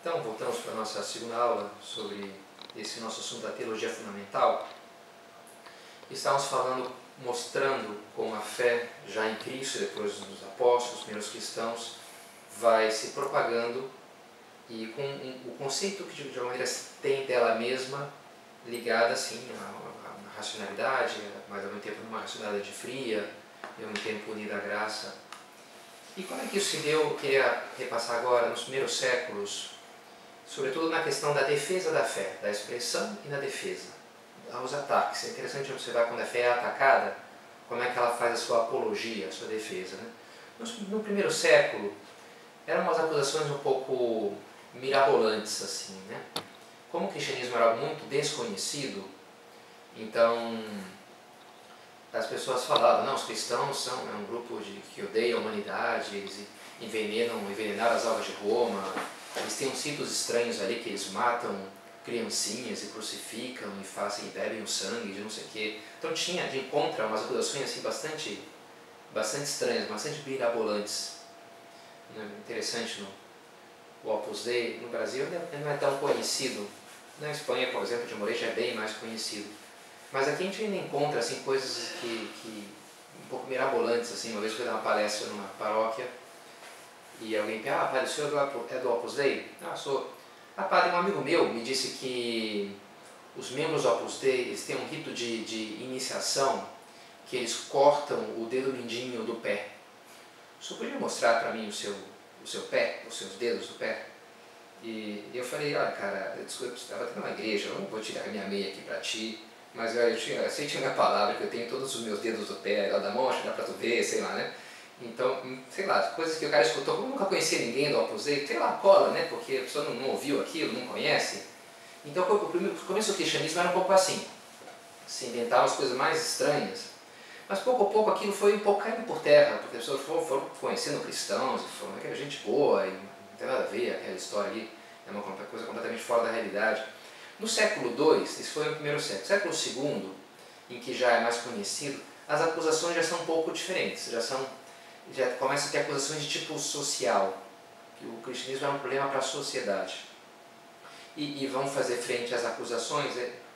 Então, voltamos para a nossa segunda aula sobre esse nosso assunto da teologia fundamental. Estávamos falando, mostrando como a fé já em Cristo, depois dos apóstolos, os primeiros cristãos, vai se propagando e com o conceito que de alguma maneira tem dela mesma ligada assim à racionalidade, mas ao mesmo tempo numa racionalidade fria, e ao mesmo tempo unida à graça. E como é que isso se deu? Eu queria repassar agora nos primeiros séculos, sobretudo na questão da defesa da fé, da expressão e da defesa, aos ataques. É interessante observar quando a fé é atacada, como é que ela faz a sua apologia, a sua defesa. Né? No primeiro século, eram umas acusações um pouco mirabolantes, assim, né? Como o cristianismo era algo muito desconhecido, então as pessoas falavam, não, os cristãos são um grupo que odeia a humanidade, eles envenenaram as almas de Roma, eles têm uns ritos estranhos ali que eles matam criancinhas e crucificam e bebem o sangue de não sei o quê. Então tinha de encontro umas acusações assim, bastante estranhas, bastante mirabolantes. Interessante, o Opus Dei no Brasil ele não é tão conhecido. Na Espanha, por exemplo, de Moreira já é bem mais conhecido. Mas aqui a gente ainda encontra assim, coisas que um pouco mirabolantes. Assim. Uma vez eu fui dar uma palestra numa paróquia e alguém perguntou, padre, o senhor é do Opus Dei? Ah, sou. Ah, padre, um amigo meu me disse que os membros do Opus Dei eles têm um rito de iniciação que eles cortam o dedo mindinho do pé. O senhor podia mostrar para mim o seu pé, os seus dedos do pé? E eu falei, olha cara, desculpa, você estava tendo uma igreja, eu não vou tirar a minha meia aqui para ti, mas eu aceite a minha palavra, que eu tenho todos os meus dedos do pé lá da mão, acho que dá para tu ver, sei lá, né? Então, sei lá, coisas que o cara escutou, como eu nunca conhecia ninguém do Opus Dei, sei lá, cola, né? Porque a pessoa não ouviu aquilo, não conhece. Então, o começo do cristianismo era um pouco assim, se inventavam as coisas mais estranhas. Mas pouco a pouco aquilo foi um pouco caindo por terra, porque as pessoas foram conhecendo cristãos, e foram aquela gente boa, e não tem nada a ver aquela história ali, é uma coisa completamente fora da realidade. No século II, esse foi o primeiro século, século II, em que já é mais conhecido, as acusações já são um pouco diferentes, já começam a ter acusações de tipo social, que o cristianismo é um problema para a sociedade. E vão fazer frente às acusações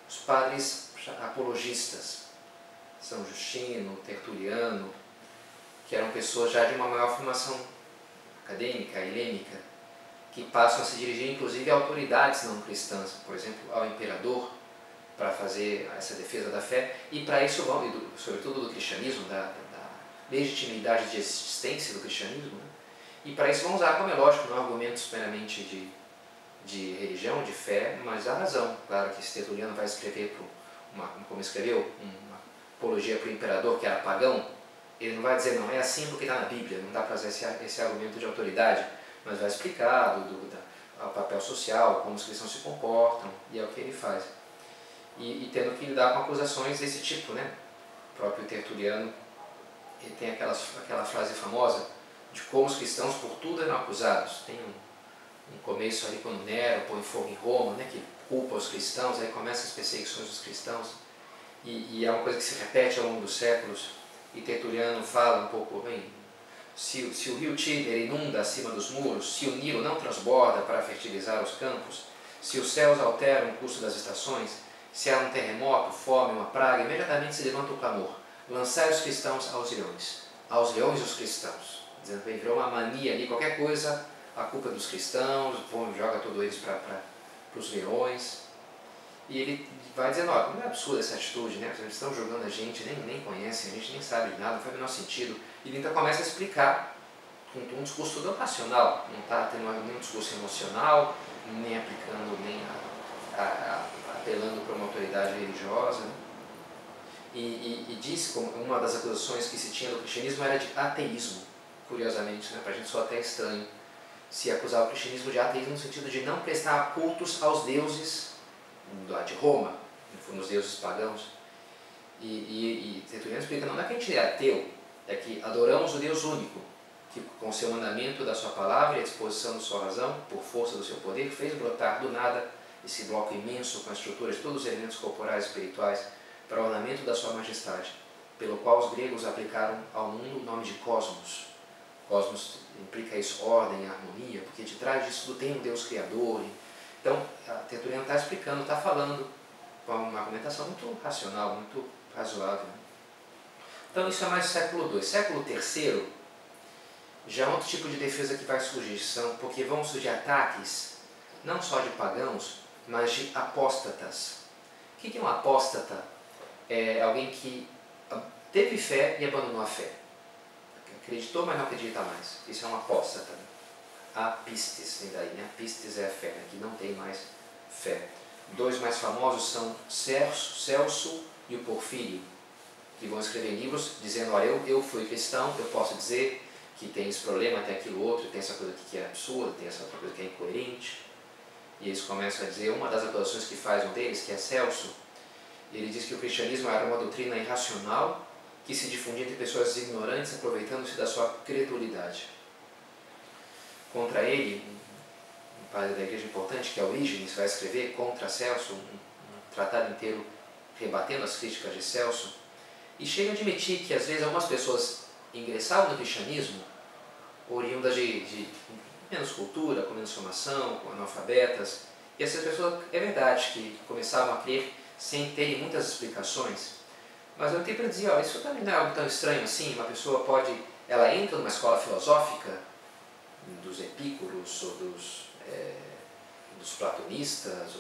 os padres apologistas, São Justino, Tertuliano, que eram pessoas já de uma maior formação acadêmica, helênica, que passam a se dirigir inclusive a autoridades não cristãs, por exemplo, ao imperador, para fazer essa defesa da fé, e para isso vão, sobretudo do cristianismo, da legitimidade de existência do cristianismo, né? E para isso vão usar, como é lógico, não argumentos meramente de religião, de fé, mas a razão. Claro que esse Tertuliano vai escrever, como escreveu, uma apologia para o imperador que era pagão, ele não vai dizer, não, é assim porque está na Bíblia, não dá para fazer esse argumento de autoridade, mas vai explicar o papel social, como os cristãos se comportam, e é o que ele faz. E tendo que lidar com acusações desse tipo, né? O próprio Tertuliano ele tem aquela frase famosa de como os cristãos por tudo eram acusados. Tem um começo ali quando Nero põe fogo em Roma, né? Que culpa os cristãos, aí começam as perseguições dos cristãos. E é uma coisa que se repete ao longo dos séculos, e Tertuliano fala um pouco, bem, se o rio Tíber inunda acima dos muros, se o Nilo não transborda para fertilizar os campos, se os céus alteram o curso das estações, se há um terremoto, fome, uma praga, imediatamente se levanta o clamor, lançai os cristãos aos leões os cristãos, dizendo que virou uma mania ali, qualquer coisa, a culpa é dos cristãos, joga tudo eles para os leões. E ele vai dizendo, ó, como é absurda essa atitude, né? Eles estão jogando a gente, nem conhecem, a gente nem sabe de nada, não faz o menor sentido. E ele então começa a explicar com um discurso todo racional, não está tendo nenhum discurso emocional, nem aplicando, nem apelando para uma autoridade religiosa. Né? E diz como uma das acusações que se tinha do cristianismo era de ateísmo, curiosamente, né? Para a gente soa até estranho se acusar o cristianismo de ateísmo no sentido de não prestar cultos aos deuses de Roma, nos deuses pagãos. E Tertuliano explica, não é que a gente é ateu, é que adoramos o Deus único, que com o seu mandamento da sua palavra e a disposição da sua razão, por força do seu poder, fez brotar do nada esse bloco imenso com a estrutura de todos os elementos corporais e espirituais para o ornamento da sua majestade, pelo qual os gregos aplicaram ao mundo o nome de cosmos cosmos implica isso, ordem, harmonia, porque de trás disso tudo tem um Deus Criador. Então, a Tertuliano está explicando, está falando com uma argumentação muito racional, muito razoável. Então, isso é mais século II. Século III, já é outro tipo de defesa que vai surgir, porque vão surgir ataques, não só de pagãos, mas de apóstatas. O que é um apóstata? É alguém que teve fé e abandonou a fé. Acreditou, mas não acredita mais. Isso é um apóstata. Apistes, vem daí, né? Apistes é a fé, né? Que não tem mais fé. Dois mais famosos são Celso e o Porfírio, que vão escrever livros dizendo, olha, eu fui cristão, eu posso dizer que tem esse problema, tem aquilo outro, tem essa coisa aqui que é absurda, tem essa outra coisa que é incoerente. E eles começam a dizer, uma das acusações que faz um deles, que é Celso, ele diz que o cristianismo era uma doutrina irracional que se difundia entre pessoas ignorantes, aproveitando-se da sua credulidade. Contra ele, um padre da igreja importante, que é Orígenes, vai escrever contra Celso, um tratado inteiro rebatendo as críticas de Celso, e chega a admitir que às vezes algumas pessoas ingressavam no cristianismo oriundas de menos cultura, com menos formação, com analfabetas, e essas pessoas, é verdade, que começavam a crer sem terem muitas explicações, mas eu tenho para dizer, olha, isso também não é algo tão estranho assim. Uma pessoa pode, ela entra numa escola filosófica, dos epícuros, ou dos platonistas,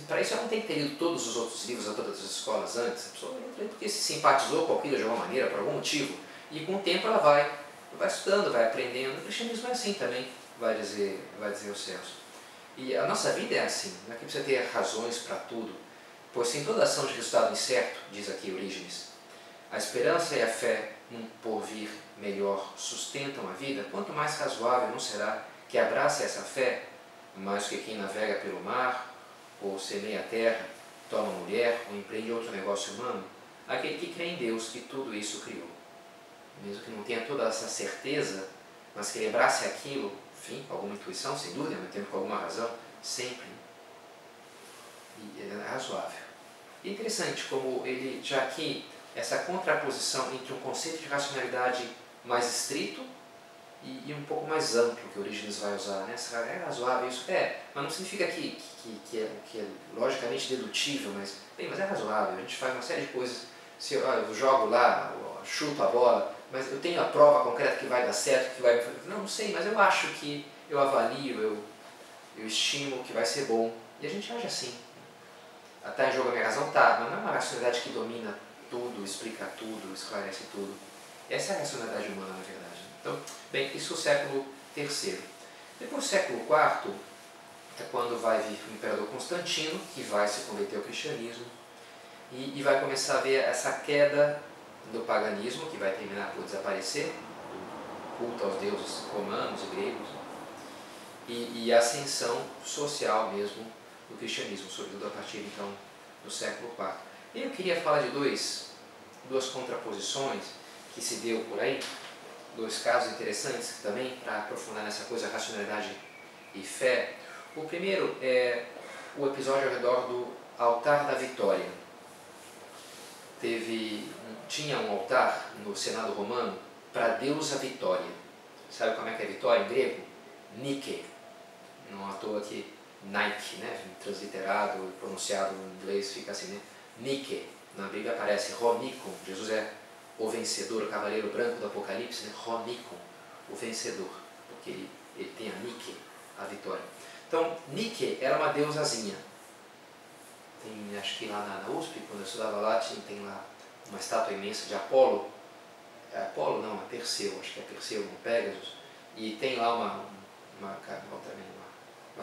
para isso ela não tem que ter lido todos os outros livros a todas as escolas antes. A pessoa entra porque se simpatizou com aquilo de alguma maneira, por algum motivo, e com o tempo ela vai estudando, vai aprendendo. O cristianismo é assim também, vai dizer o Celso. E a nossa vida é assim, não é que precisa ter razões para tudo, pois sem toda ação de resultado incerto, diz aqui Orígenes, a esperança e a fé num porvir melhor sustentam a vida, quanto mais razoável não será que abrace essa fé, mais que quem navega pelo mar, ou semeia a terra, toma mulher, ou empreende outro negócio humano, aquele que crê em Deus que tudo isso criou. Mesmo que não tenha toda essa certeza, mas que ele abrace aquilo, enfim, com alguma intuição, sem dúvida, mas tempo com alguma razão, sempre. E é razoável. E interessante como ele, já aqui, essa contraposição entre um conceito de racionalidade mais estrito e um pouco mais amplo que Orígenes vai usar, né? É razoável isso? É, mas não significa que é logicamente dedutível, mas é razoável, a gente faz uma série de coisas. Se eu jogo lá, eu chuto a bola, mas eu tenho a prova concreta que vai dar certo, que vai... Não sei, mas eu acho que eu avalio, eu estimo que vai ser bom. E a gente age assim. Até em jogo a minha razão tá, mas não é uma racionalidade que domina tudo, explica tudo, esclarece tudo. Essa é a racionalidade humana, na verdade. Então, bem, isso é o século III. Depois do século IV é quando vai vir o imperador Constantino, que vai se converter ao cristianismo, e vai começar a ver essa queda do paganismo, que vai terminar por desaparecer, do culto aos deuses romanos e gregos, e a ascensão social mesmo do cristianismo, sobretudo a partir então do século IV. E eu queria falar de duas contraposições que se deu por aí, dois casos interessantes também, para aprofundar nessa coisa, racionalidade e fé. O primeiro é o episódio ao redor do altar da vitória. Tinha um altar no Senado romano para a deusa Vitória. Sabe como é que é Vitória em grego? Nike. Não à toa que Nike, né? Transliterado e pronunciado em inglês fica assim, né? Nike. Na Bíblia aparece Ronicon. Jesus é o vencedor, o cavaleiro branco do Apocalipse, né? Ronicon, o vencedor, porque ele tem a Nike, a vitória. Então, Nike era uma deusazinha. Tem, acho que lá na USP, quando eu estudava lá, tem lá uma estátua imensa de Apolo. É Apolo? Não, é Perseu, acho que é Perseu, um Pégasus. E tem lá uma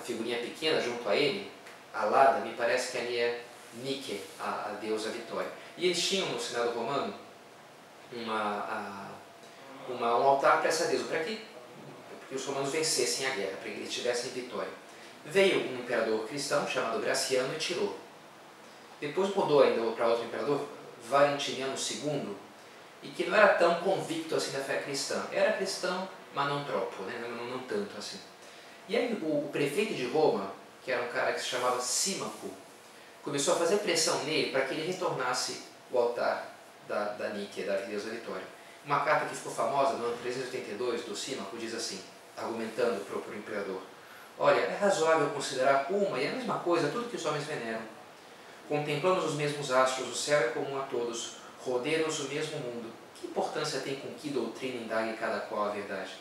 figurinha pequena junto a ele, alada, me parece que ali é Nike, a deusa Vitória. E eles tinham no Senado romano um altar para essa deusa, para que os romanos vencessem a guerra, para que eles tivessem vitória. Veio um imperador cristão chamado Graciano e tirou. Depois mudou ainda para outro imperador, Valentiniano II, e que não era tão convicto assim da fé cristã. Era cristão, mas não troppo, né? não tanto assim. E aí o prefeito de Roma, que era um cara que se chamava Símaco, começou a fazer pressão nele para que ele retornasse o altar da Nike, da deusa Vitória. Uma carta que ficou famosa no ano 382 do Símaco diz assim, argumentando para o imperador: olha, é razoável considerar uma e a mesma coisa tudo que os homens veneram. Contemplamos os mesmos astros, o céu é comum a todos, rodeia-nos o mesmo mundo. Que importância tem com que doutrina indague cada qual a verdade?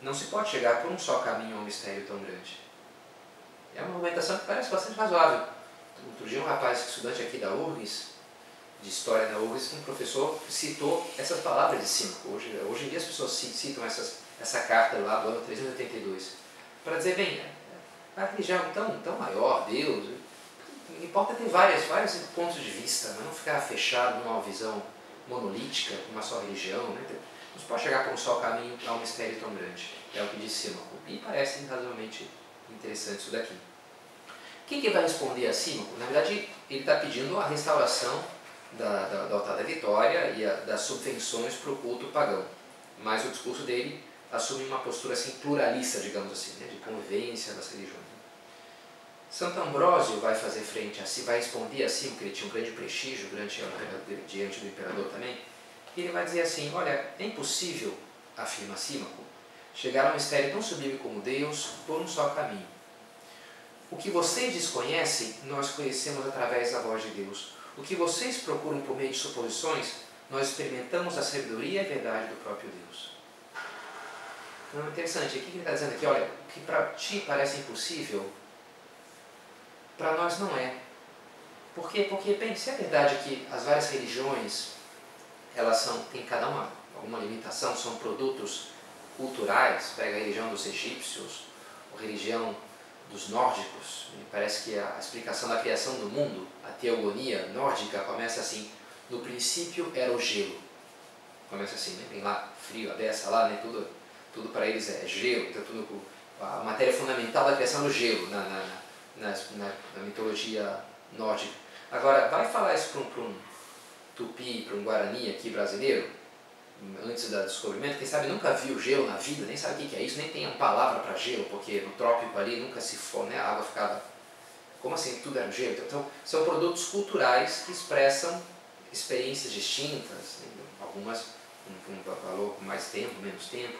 Não se pode chegar por um só caminho a um mistério tão grande. É uma argumentação que parece bastante razoável. Outro dia um rapaz, estudante aqui da URGS, de História da URGS, um professor citou essas palavras de Símaco. Hoje em dia as pessoas citam essa carta lá do ano 382, para dizer, bem, a religião é tão maior, Deus, importa ter vários pontos de vista, mas não ficar fechado numa visão monolítica, uma só religião. Né? Não se pode chegar por um só caminho a um mistério tão grande. É o que diz Símaco. E parece razoavelmente interessante isso daqui. Quem que vai responder a Símaco? Na verdade, ele está pedindo a restauração do altar da Vitória e das subvenções para o culto pagão. Mas o discurso dele assume uma postura assim, pluralista, digamos assim, né? De convivência das religiões. Santo Ambrósio vai fazer frente a si, vai responder a Símaco, que ele tinha um grande prestígio diante do imperador também. E ele vai dizer assim, olha, é impossível, afirma Símaco, chegar a um mistério tão sublime como Deus por um só caminho. O que vocês desconhecem, nós conhecemos através da voz de Deus. O que vocês procuram por meio de suposições, nós experimentamos a sabedoria e a verdade do próprio Deus. Então é interessante, aqui que ele está dizendo aqui, olha, o que para ti parece impossível, para nós não é. Por quê? Porque, bem, se é verdade que as várias religiões, elas têm cada uma alguma limitação, são produtos culturais, pega a religião dos egípcios, a religião dos nórdicos, me parece que a explicação da criação do mundo, a teogonia nórdica começa assim, no princípio era o gelo. Começa assim, né? Tem lá frio, a beça lá, né? Tudo para eles é gelo, então a matéria fundamental da criação do gelo na mitologia nórdica. Agora, vai falar isso para um tupi, para um guarani aqui brasileiro, antes do descobrimento, quem sabe nunca viu gelo na vida, nem sabe o que é isso, nem tem uma palavra para gelo, porque no trópico ali nunca se for, né? A água ficava... Como assim? Tudo era gelo? Então, são produtos culturais que expressam experiências distintas, né? Algumas com um valor com mais tempo, menos tempo.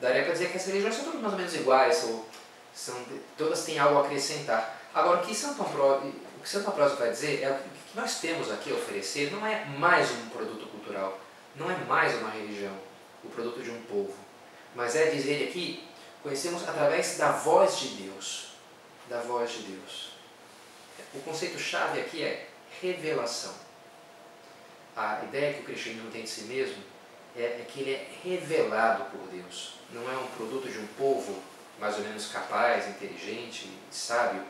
Daria para dizer que as religiões são todas mais ou menos iguais, ou todas têm algo a acrescentar. Agora, o que Santo Ambrósio vai dizer é o que nós temos aqui a oferecer não é mais um produto cultural, não é mais uma religião, o produto de um povo, mas é, diz ele aqui, conhecemos através da voz de Deus, da voz de Deus. O conceito-chave aqui é revelação. A ideia que o cristianismo tem de si mesmo é que ele é revelado por Deus, não é um produto de um povo mais ou menos capaz, inteligente, sábio,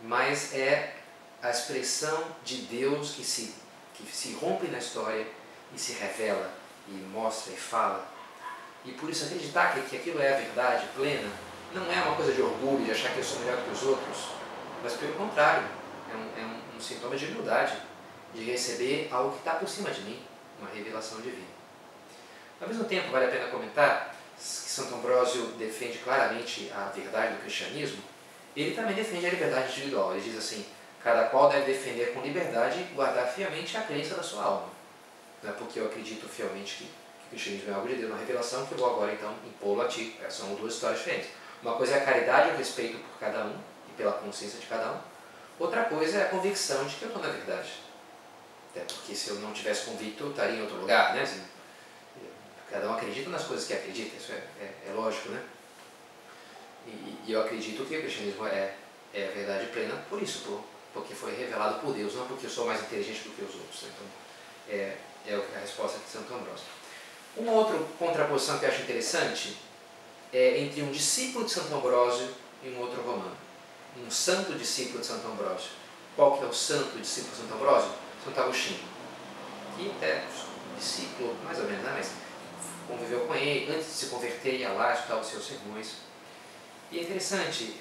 mas é a expressão de Deus que se rompe na história e se revela, e mostra e fala. E por isso acreditar que aquilo é a verdade plena, não é uma coisa de orgulho, de achar que eu sou melhor que os outros, mas pelo contrário, é um sintoma de humildade, de receber algo que está por cima de mim, uma revelação divina. Ao mesmo tempo, vale a pena comentar que Santo Ambrósio defende claramente a verdade do cristianismo, ele também defende a liberdade individual. Ele diz assim, cada qual deve defender com liberdade e guardar fielmente a crença da sua alma. Não é porque eu acredito fielmente que o cristianismo é algo de Deus, uma revelação que eu vou agora então impô-lo a ti. São duas histórias diferentes. Uma coisa é a caridade e o respeito por cada um e pela consciência de cada um. Outra coisa é a convicção de que eu estou na verdade. Até porque se eu não tivesse convicto, eu estaria em outro lugar, né? Assim, cada um acredita nas coisas que acredita, isso é lógico, né? E eu acredito que o cristianismo é a verdade plena por isso, porque foi revelado por Deus, não porque eu sou mais inteligente do que os outros. Né? Então, é a resposta de Santo Ambrósio. Uma outra contraposição que eu acho interessante é entre um discípulo de Santo Ambrósio e um outro romano. Um santo discípulo de Santo Ambrósio. Qual que é o santo discípulo de Santo Ambrósio? Santo Agostinho. Que até discípulo, mais ou menos, né? Mas conviveu com ele, antes de se converter, ia lá, estudava os seus sermões. E é interessante,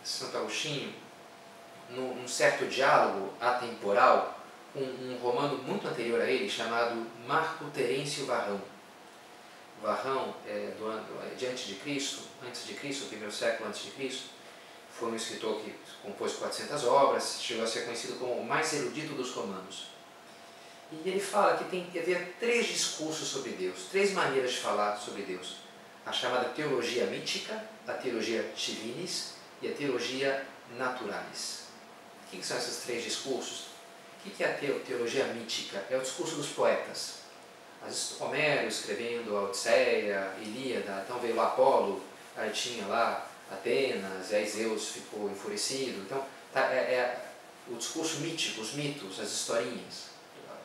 Santo Agostinho, num certo diálogo atemporal, com um romano muito anterior a ele, chamado Marco Terêncio Varrão. Varrão é antes de Cristo, o primeiro século antes de Cristo, foi um escritor que compôs 400 obras, chegou a ser conhecido como o mais erudito dos romanos. E ele fala que tem que haver 3 discursos sobre Deus, 3 maneiras de falar sobre Deus. A chamada teologia mítica, a teologia divinis e a teologia naturalis. O que são esses 3 discursos? O que é a teologia mítica? É o discurso dos poetas. Homero escrevendo a Odisseia, Ilíada, então veio lá Apolo, aí tinha lá Atenas, e aí Zeus ficou enfurecido. Então o discurso mítico, os mitos, as historinhas,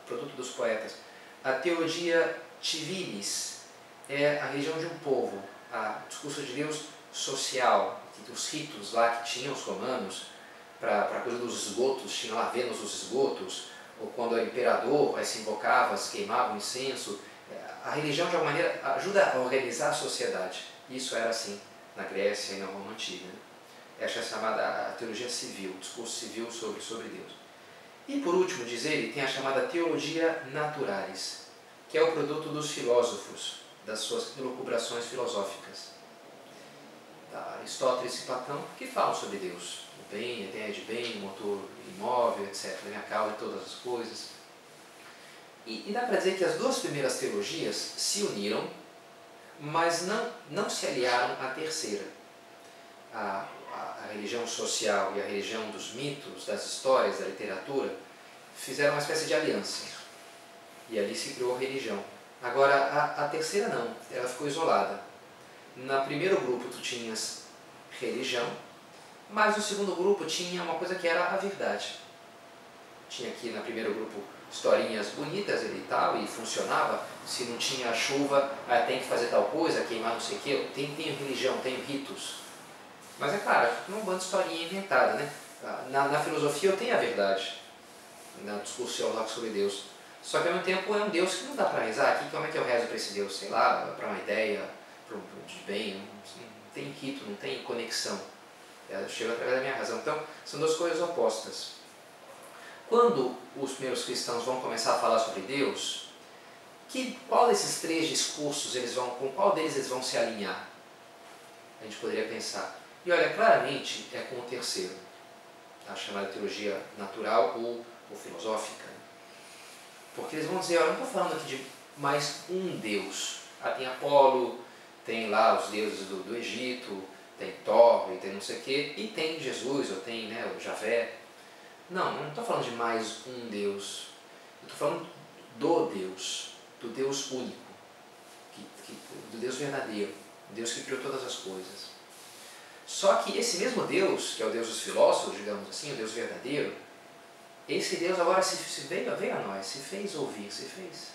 produto dos poetas. A teologia divinis é a religião de um povo, o discurso de Deus social, os ritos lá que tinham os romanos, para a coisa dos esgotos, tinha lá Vênus dos esgotos, ou quando o imperador se invocava, se queimava o incenso. A religião, de alguma maneira, ajuda a organizar a sociedade. Isso era assim na Grécia e na Roma Antiga. Essa é chamada a teologia civil, o discurso civil sobre Deus. E por último, diz ele, tem a chamada teologia naturalis, que é o produto dos filósofos, das suas elucubrações filosóficas. Aristóteles e Platão, que falam sobre Deus, o bem, a ideia de bem, o motor imóvel, etc., a causa de todas as coisas. E dá para dizer que as 2 primeiras teologias se uniram, mas não se aliaram à terceira. A religião social e a religião dos mitos, das histórias, da literatura, fizeram uma espécie de aliança. E ali se criou a religião. Agora, a terceira não, ela ficou isolada. No primeiro grupo tu tinhas religião, mas no segundo grupo tinha uma coisa que era a verdade. Tinha aqui no primeiro grupo historinhas bonitas e tal, e funcionava. Se não tinha chuva, tem que fazer tal coisa, queimar não sei o quê. Tem religião, tem ritos. Mas é claro, não é uma banda de historinha inventada, né? Na filosofia eu tenho a verdade, no discurso teológico sobre Deus. Só que ao mesmo tempo é um Deus que não dá para rezar. Aqui, como é que eu rezo para esse Deus? Sei lá, para uma ideia, de bem, não tem rito, não tem conexão. Ela chega através da minha razão. Então, são 2 coisas opostas. Quando os primeiros cristãos vão começar a falar sobre Deus, qual desses 3 discursos, com qual deles eles vão se alinhar? A gente poderia pensar. E olha, claramente é com o terceiro, a chamada teologia natural ou filosófica. Porque eles vão dizer, olha, não estou falando aqui de mais um Deus. Tem Apolo, tem lá os deuses do Egito, tem Thor, e tem não sei o quê, e tem Jesus, ou tem o Javé. Não estou falando de mais um Deus. Eu estou falando do Deus único, do Deus verdadeiro, o Deus que criou todas as coisas. Só que esse mesmo Deus, que é o Deus dos filósofos, digamos assim, o Deus verdadeiro, esse Deus agora veio a nós, se fez ouvir, se fez.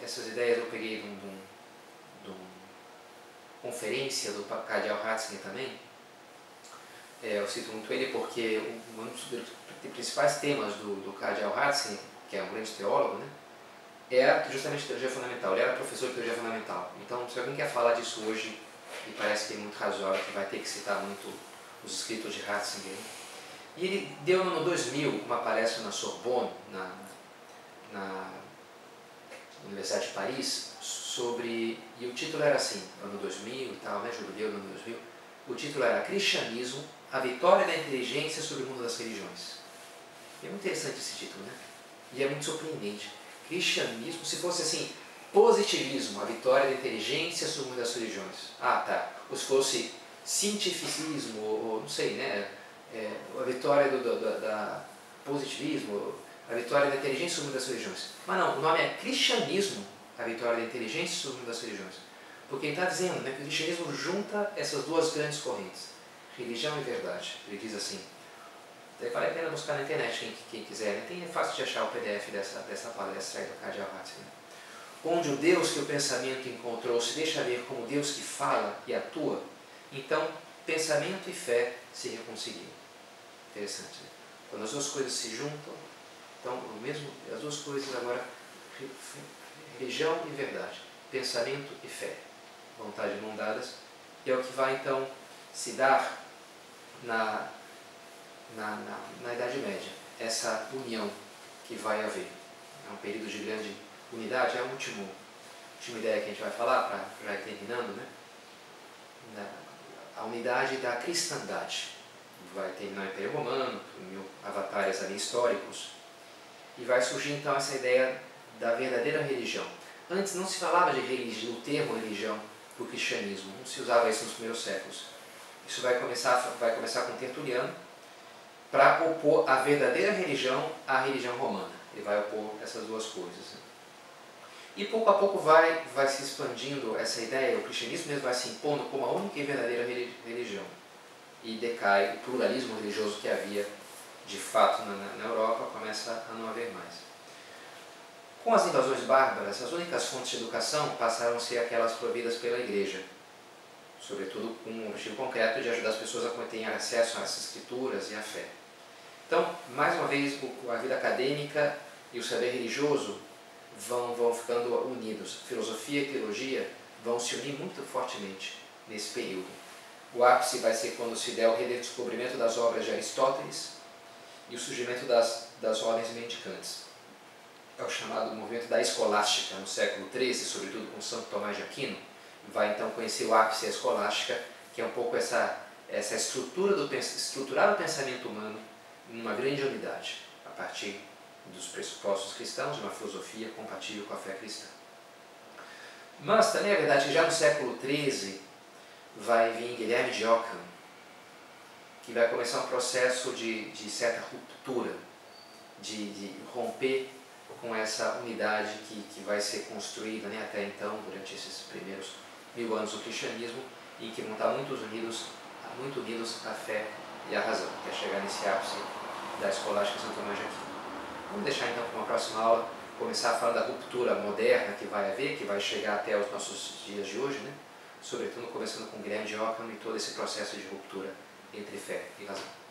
Essas ideias eu peguei de uma conferência do Cardeal Ratzinger também. Eu cito muito ele porque um dos principais temas do Cardeal Ratzinger, que é um grande teólogo, né, é justamente teologia fundamental. Ele era professor de teologia fundamental. Então, se alguém quer falar disso hoje, e parece que é muito razoável, que vai ter que citar muito os escritos de Ratzinger. E ele deu no ano 2000 uma palestra na Sorbonne, na Universidade de Paris, e o título era assim, ano 2000 e tal, né, jubileu do ano 2000, o título era Cristianismo, a vitória da inteligência sobre o mundo das religiões. E é muito interessante esse título, né? E é muito surpreendente. Cristianismo, se fosse assim, positivismo, a vitória da inteligência sobre o mundo das religiões. Ou se fosse cientificismo, ou não sei, né? A vitória da positivismo, a vitória da inteligência sobre o mundo das religiões. Mas não, o nome é Cristianismo, a vitória da inteligência sobre o mundo das religiões. Porque ele está dizendo, né, que o cristianismo junta essas 2 grandes correntes, religião e verdade. Ele diz assim, vale a pena buscar na internet quem quiser, né? É fácil de achar o PDF dessa palestra aí do Cardeal Ratzinger. Onde o Deus que o pensamento encontrou se deixa ver como Deus que fala e atua, então pensamento e fé se reconciliam. Interessante, né? Quando as 2 coisas se juntam, então as 2 coisas agora, religião e verdade, pensamento e fé, vontade de mão dadas, e é o que vai então se dar na Idade Média, essa união que vai haver. É um período de grande unidade, é a última ideia que a gente vai falar, para já ir terminando, né? A unidade da cristandade. Vai terminar o Império Romano, avatares ali históricos. e vai surgir então essa ideia da verdadeira religião. Antes não se falava de religião, o termo religião para o cristianismo, não se usava isso nos primeiros séculos. Isso vai começar com Tertuliano, para opor a verdadeira religião à religião romana. Ele vai opor essas duas coisas. E pouco a pouco vai se expandindo essa ideia, o cristianismo mesmo vai se impondo como a única e verdadeira religião. E decai o pluralismo religioso que havia de fato na Europa, começa a não haver mais. Com as invasões bárbaras, as únicas fontes de educação passaram a ser aquelas providas pela Igreja, sobretudo com o objetivo concreto de ajudar as pessoas a terem acesso às escrituras e à fé. Então, mais uma vez, a vida acadêmica e o saber religioso vão ficando unidos. Filosofia e teologia vão se unir muito fortemente nesse período. O ápice vai ser quando se der o redescobrimento das obras de Aristóteles e o surgimento das ordens mendicantes. É o chamado movimento da escolástica no século XIII, sobretudo com Santo Tomás de Aquino. Vai então conhecer o ápice da escolástica, que é um pouco essa estruturar o pensamento humano numa grande unidade, a partir dos pressupostos cristãos, de uma filosofia compatível com a fé cristã. Mas também é verdade que já no século XIII vai vir Guilherme de Ockham, que vai começar um processo de certa ruptura, de romper com essa unidade que vai ser construída até então, durante esses primeiros 1000 anos do cristianismo, em que vão estar muito unidos à fé e à razão, até chegar nesse ápice da escolástica Santo Tomás de Aquino. Vamos deixar então para uma próxima aula, começar a falar da ruptura moderna que vai haver, que vai chegar até os nossos dias de hoje, sobretudo começando com Guilherme de Ockham e todo esse processo de ruptura entre fé e razão.